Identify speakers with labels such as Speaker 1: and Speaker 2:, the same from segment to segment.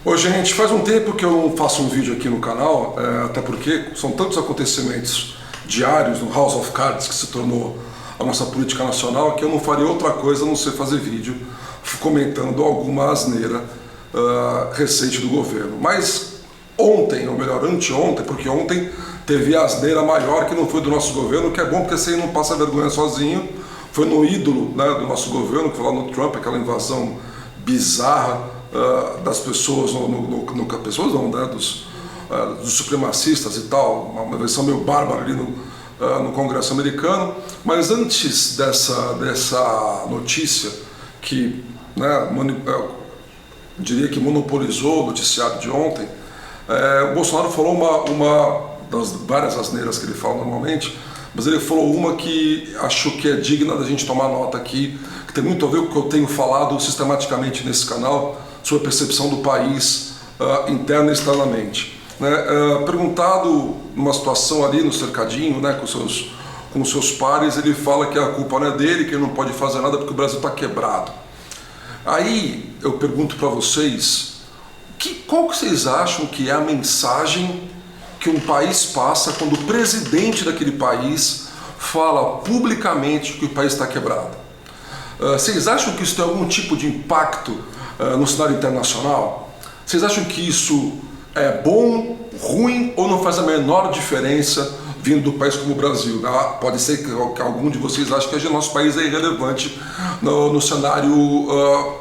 Speaker 1: Ô, gente, faz um tempo que eu não faço um vídeo aqui no canal, até porque são tantos acontecimentos diários no House of Cards que se tornou a nossa política nacional que eu não faria outra coisa a não ser fazer vídeo comentando alguma asneira recente do governo. Mas ontem, ou melhor, anteontem, porque ontem teve a asneira maior que não foi do nosso governo, que é bom porque assim não passa vergonha sozinho, foi no ídolo, né, do nosso governo, que foi lá no Trump, aquela invasão bizarra das pessoas, pessoas não, né, dos supremacistas e tal, uma versão meio bárbara ali no Congresso americano. Mas antes dessa notícia que, né, diria que monopolizou o noticiário de ontem, o Bolsonaro falou uma das várias asneiras que ele fala normalmente, mas ele falou uma que acho que é digna da gente tomar nota aqui, que tem muito a ver com o que eu tenho falado sistematicamente nesse canal sobre a percepção do país interna e externamente. Perguntado numa situação ali no cercadinho, né, com seus pares, ele fala que a culpa não é dele, que ele não pode fazer nada porque o Brasil está quebrado. Aí eu pergunto para vocês, qual que vocês acham que é a mensagem que um país passa quando o presidente daquele país fala publicamente que o país está quebrado? Vocês acham que isso tem algum tipo de impacto no cenário internacional? Vocês acham que isso é bom, ruim ou não faz a menor diferença vindo do país como o Brasil? Pode ser que algum de vocês ache que o nosso país é irrelevante no cenário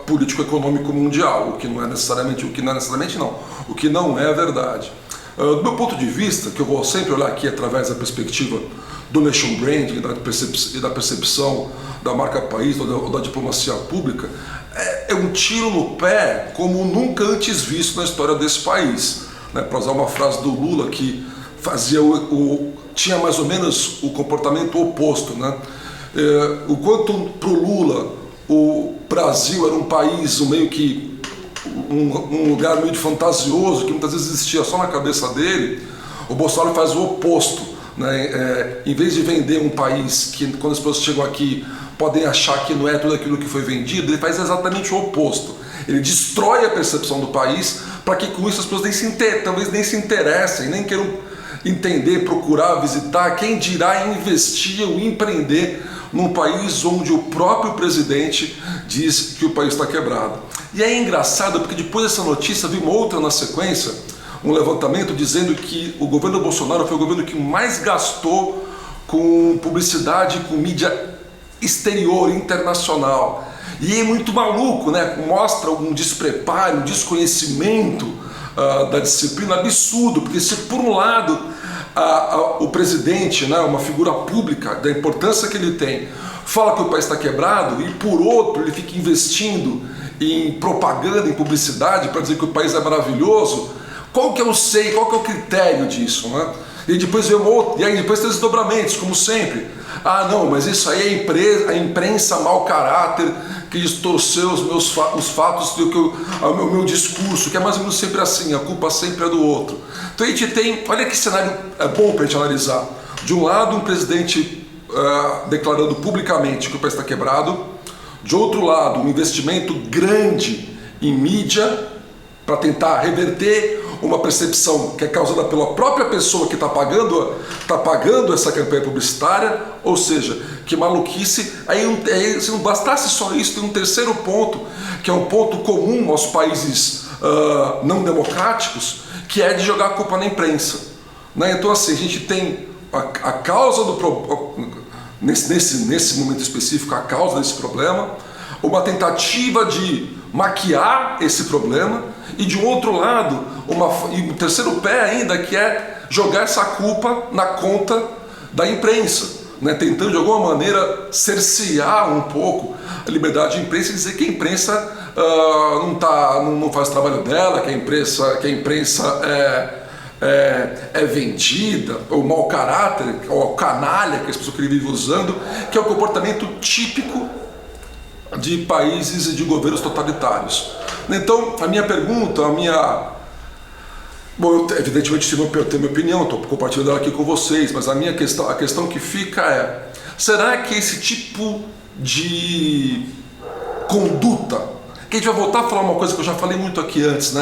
Speaker 1: político-econômico mundial, o que não é verdade. Do meu ponto de vista, que eu vou sempre olhar aqui através da perspectiva do nation branding e da percepção da marca país ou da diplomacia pública, é um tiro no pé como nunca antes visto na história desse país. Para usar uma frase do Lula, que tinha mais ou menos o comportamento oposto. O quanto para o Lula o Brasil era um país meio que um lugar meio de fantasioso, que muitas vezes existia só na cabeça dele, o Bolsonaro faz o oposto. Em vez de vender um país que, quando as pessoas chegam aqui, podem achar que não é tudo aquilo que foi vendido, ele faz exatamente o oposto. Ele destrói a percepção do país para que com isso as pessoas talvez nem se interessem, nem queiram entender, procurar, visitar, quem dirá investir ou empreender num país onde o próprio presidente diz que o país está quebrado. E é engraçado porque depois dessa notícia vi uma outra na sequência, um levantamento dizendo que o governo Bolsonaro foi o governo que mais gastou com publicidade, com mídia exterior, internacional. E é muito maluco, né? Mostra um despreparo, um desconhecimento da disciplina absurdo, porque se por um lado o presidente, né, uma figura pública, da importância que ele tem, fala que o país está quebrado, e por outro ele fica investindo em propaganda, em publicidade para dizer que o país é maravilhoso, qual que é o critério disso, né? E depois vem e aí depois tem os desdobramentos, como sempre. Não, mas isso aí é a imprensa mau caráter que distorceu os fatos o meu discurso, que é mais ou menos sempre assim, a culpa sempre é do outro. Então a gente tem, olha que cenário bom para a gente analisar. De um lado, um presidente declarando publicamente que o país está quebrado. De outro lado, um investimento grande em mídia para tentar reverter uma percepção que é causada pela própria pessoa que está pagando essa campanha publicitária. Ou seja, que maluquice. Se não bastasse só isso, tem um terceiro ponto, que é um ponto comum aos países não democráticos, que é de jogar a culpa na imprensa. Então assim, a gente tem a causa do problema, nesse momento específico, a causa desse problema, uma tentativa de maquiar esse problema, e de um outro lado, um terceiro pé ainda, que é jogar essa culpa na conta da imprensa, tentando de alguma maneira cercear um pouco a liberdade de imprensa e dizer que a imprensa não faz o trabalho dela, que a imprensa é vendida, ou mau caráter, ou canalha, que as pessoas vivem usando, que é o comportamento típico de países e de governos totalitários. Então, a minha pergunta, bom, eu evidentemente tenho minha opinião, estou compartilhando ela aqui com vocês, mas a questão que fica é: será que esse tipo de conduta, que a gente vai voltar a falar uma coisa que eu já falei muito aqui antes,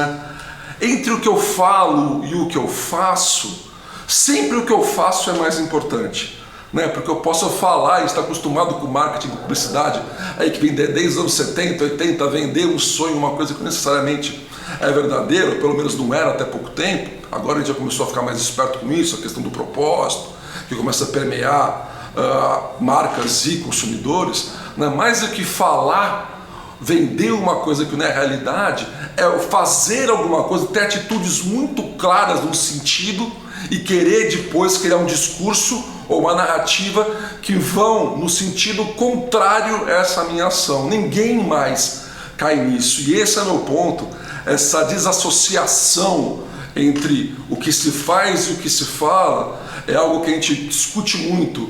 Speaker 1: entre o que eu falo e o que eu faço, sempre o que eu faço é mais importante. Né? Porque eu posso falar e estar acostumado com marketing, com publicidade, aí que vem desde os anos 70, 80, vender um sonho, uma coisa que necessariamente é verdadeira, ou pelo menos não era até pouco tempo. Agora a gente já começou a ficar mais esperto com isso, a questão do propósito, que começa a permear marcas e consumidores. Né? Mais do que falar, vender uma coisa que não é realidade, é fazer alguma coisa, ter atitudes muito claras no sentido e querer depois criar um discurso ou uma narrativa que vão no sentido contrário a essa minha ação. Ninguém mais cai nisso. E esse é o meu ponto, essa desassociação entre o que se faz e o que se fala é algo que a gente discute muito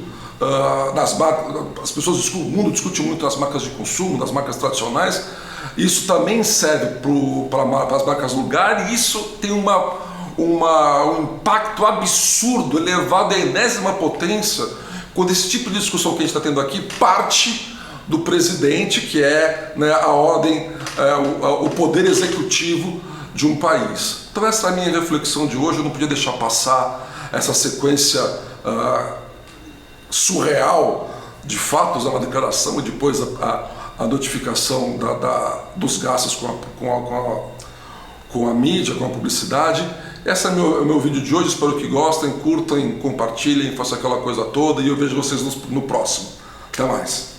Speaker 1: nas marcas, as pessoas, o mundo discute muito nas marcas de consumo, nas marcas tradicionais. Isso também serve para as marcas lugar, e isso tem um impacto absurdo, elevado à enésima potência, quando esse tipo de discussão que a gente está tendo aqui parte do presidente, que é, né, a ordem, o poder executivo de um país. Então essa é a minha reflexão de hoje. Eu não podia deixar passar essa sequência surreal de fatos, uma declaração e depois a notificação dos gastos com a mídia, com a publicidade. Esse é o meu vídeo de hoje. Espero que gostem, curtam, compartilhem, façam aquela coisa toda, e eu vejo vocês no próximo. Até mais.